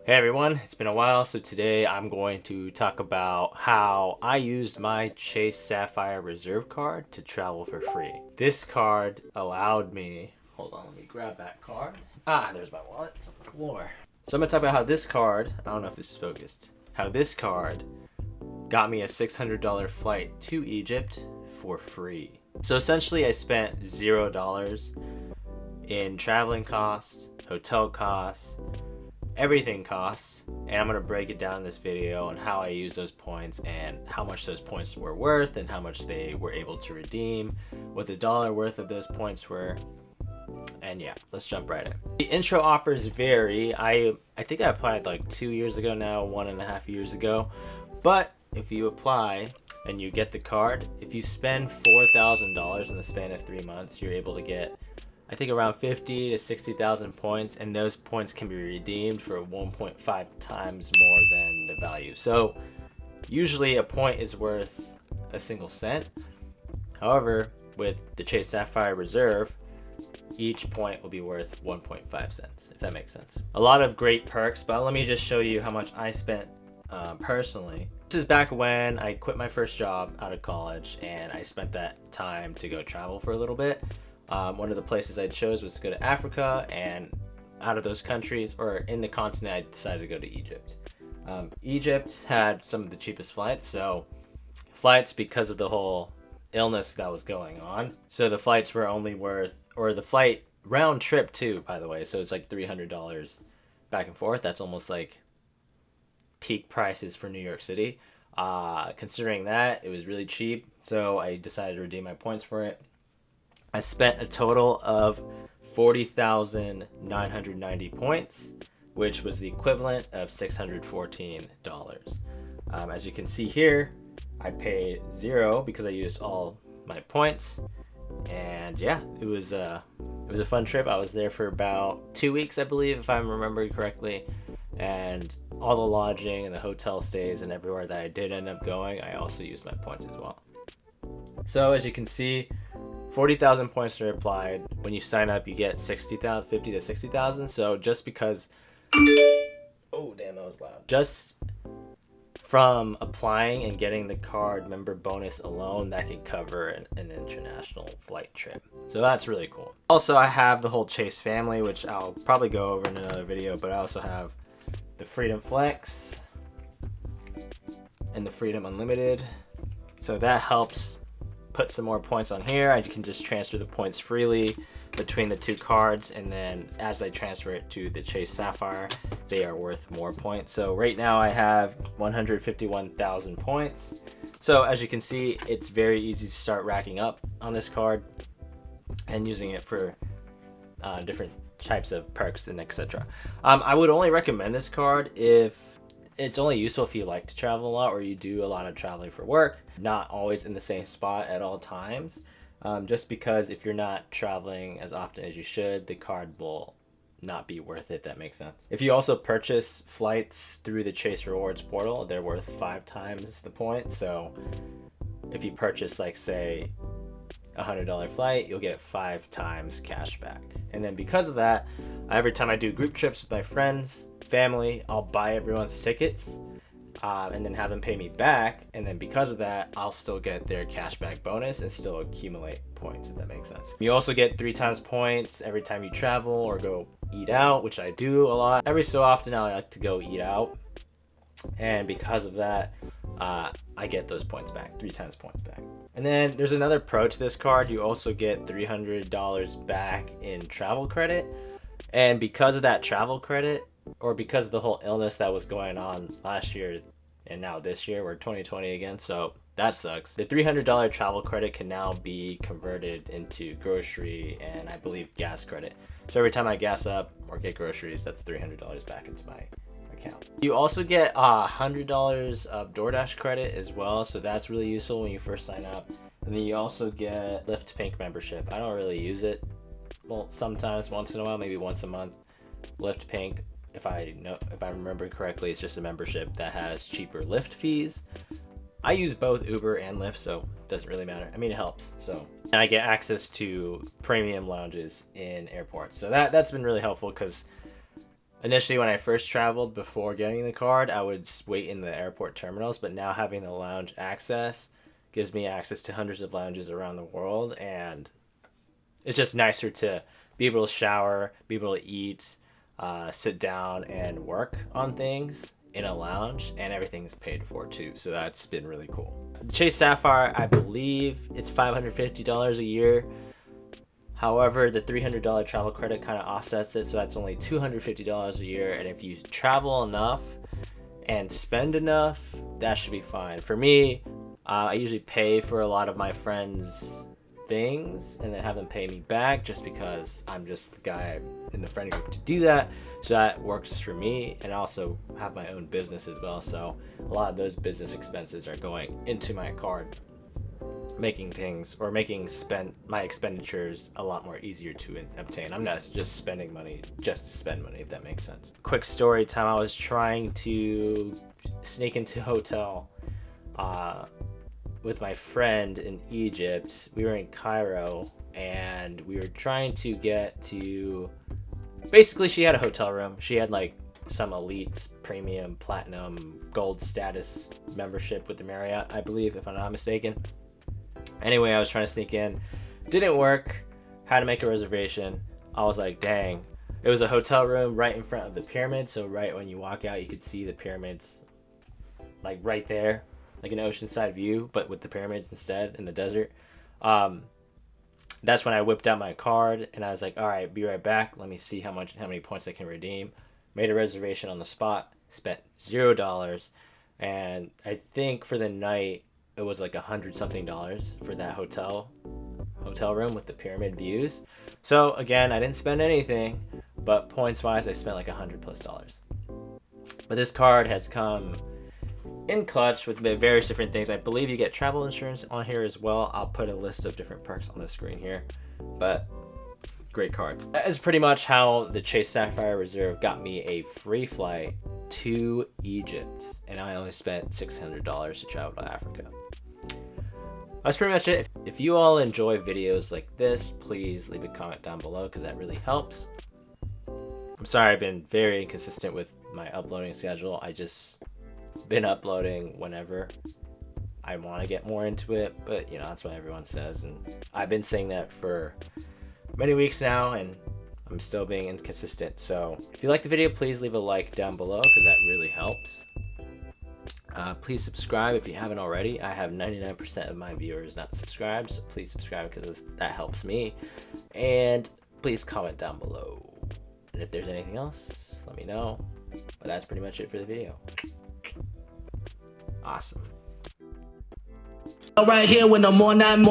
Hey everyone, it's been a while, so today I'm going to talk about how I used my Chase Sapphire Reserve Card to travel for free. This card allowed me, hold on, let me grab that card. There's my wallet, it's on the floor. So I'm going to talk about how this card, I don't know if this is focused, how this card got me a $600 flight to Egypt for free. So essentially I spent $0 in traveling costs, hotel costs, everything costs, and I'm going to break it down in this video on how I use those points and how much those points were worth and how much they were able to redeem, what the dollar worth of those points were, and yeah, let's jump right in. The intro offers vary. I think I applied like 2 years ago now, 1.5 years ago, but if you apply and you get the card, if you spend $4,000 in the span of 3 months, you're able to get I think around 50 to 60,000 points, and those points can be redeemed for 1.5 times more than the value. So usually a point is worth a single cent. However, with the Chase Sapphire Reserve, each point will be worth 1.5 cents, if that makes sense. A lot of great perks, but let me just show you how much I spent personally. This is back when I quit my first job out of college, and I spent that time to go travel for a little bit. One of the places I chose was to go to Africa, and out of those countries, or in the continent, I decided to go to Egypt. Egypt had some of the cheapest flights, so flights because of the whole illness that was going on. So the flights were only worth, or the flight round trip too, by the way, so it's like $300 back and forth. That's almost like peak prices for New York City. Considering that, it was really cheap, so I decided to redeem my points for it. I spent a total of 40,990 points, which was the equivalent of $614. As you can see here, I paid $0 because I used all my points, and yeah, it was a fun trip. I was there for about 2 weeks, I believe, if I'm remembering correctly, and all the lodging and the hotel stays and everywhere that I did end up going, I also used my points as well. So as you can see, 40,000 points are applied. When you sign up, you get 50 to 60,000. So just because, oh damn, that was loud. Just from applying and getting the card member bonus alone, that can cover an international flight trip. So that's really cool. Also, I have the whole Chase family, which I'll probably go over in another video, but I also have the Freedom Flex and the Freedom Unlimited. So that helps put some more points on here. I can just transfer the points freely between the two cards, and then as I transfer it to the Chase Sapphire, they are worth more points. So right now I have 151,000 points. So as you can see, it's very easy to start racking up on this card and using it for different types of perks and etc. I would only recommend this card if it's only useful if you like to travel a lot or you do a lot of traveling for work, not always in the same spot at all times. Just because if you're not traveling as often as you should, the card will not be worth it. That makes sense. If you also purchase flights through the Chase Rewards portal, they're worth 5 times the point. So if you purchase, like, say, $100 flight, you'll get 5 times cash back. And then because of that, every time I do group trips with my friends, family, I'll buy everyone's tickets and then have them pay me back, and then because of that, I'll still get their cashback bonus and still accumulate points, if that makes sense. You also get 3 times points every time you travel or go eat out, which I do a lot. Every so often I like to go eat out, and because of that, I get those points back, 3 times points back. And then there's another pro to this card. You also get $300 back in travel credit, and because of that travel credit, or because of the whole illness that was going on last year and now this year, we're 2020 again, so that sucks. The $300 travel credit can now be converted into grocery and I believe gas credit. So every time I gas up or get groceries, that's $300 back into my account. You also get $100 of DoorDash credit as well, so that's really useful when you first sign up. And then you also get Lyft Pink membership. I don't really use it. Well, sometimes, once in a while, maybe once a month. Lyft Pink, if I remember correctly, it's just a membership that has cheaper Lyft fees. I use both Uber and Lyft, so it doesn't really matter. I mean, it helps. So, and I get access to premium lounges in airports. So that's been really helpful because Initially, when I first traveled before getting the card, I would wait in the airport terminals, but now having the lounge access gives me access to hundreds of lounges around the world, and it's just nicer to be able to shower, be able to eat, sit down and work on things in a lounge, and everything's paid for too, so that's been really cool. The Chase Sapphire, I believe it's $550 a year. However, the $300 travel credit kind of offsets it, so that's only $250 a year. And if you travel enough and spend enough, that should be fine. For me, I usually pay for a lot of my friends' things and then have them pay me back, just because I'm just the guy in the friend group to do that. So that works for me, and I also have my own business as well. So a lot of those business expenses are going into my card, making my expenditures a lot more easier to obtain. I'm not just spending money just to spend money, if that makes sense. Quick story time. I was trying to sneak into a hotel with my friend in Egypt. We were in Cairo, and we were trying to get to, basically she had a hotel room. She had like some elite, premium, platinum, gold status membership with the Marriott, I believe, if I'm not mistaken. Anyway, I was trying to sneak in. Didn't work. Had to make a reservation. I was like, dang. It was a hotel room right in front of the pyramid. So right when you walk out, you could see the pyramids like right there. Like an oceanside view, but with the pyramids instead in the desert. That's when I whipped out my card, and I was like, all right, be right back. Let me see how many points I can redeem. Made a reservation on the spot. Spent $0. And I think for the night, it was like $100-something for that hotel room with the pyramid views. So again, I didn't spend anything, but points wise, I spent like $100+. But this card has come in clutch with various different things. I believe you get travel insurance on here as well. I'll put a list of different perks on the screen here, but great card. That is pretty much how the Chase Sapphire Reserve got me a free flight to Egypt, and I only spent $600 to travel to Africa. That's pretty much it. If you all enjoy videos like this, please leave a comment down below, because that really helps. I'm sorry I've been very inconsistent with my uploading schedule. I just been uploading whenever I want to get more into it, but you know, that's what everyone says, and I've been saying that for many weeks now, and I'm still being inconsistent. So if you like the video, please leave a like down below, because that really helps. Please subscribe if you haven't already. I have 99% of my viewers not subscribed, so please subscribe, because that helps me. And please comment down below. And if there's anything else, let me know. But that's pretty much it for the video. Awesome. Right here with no more nine.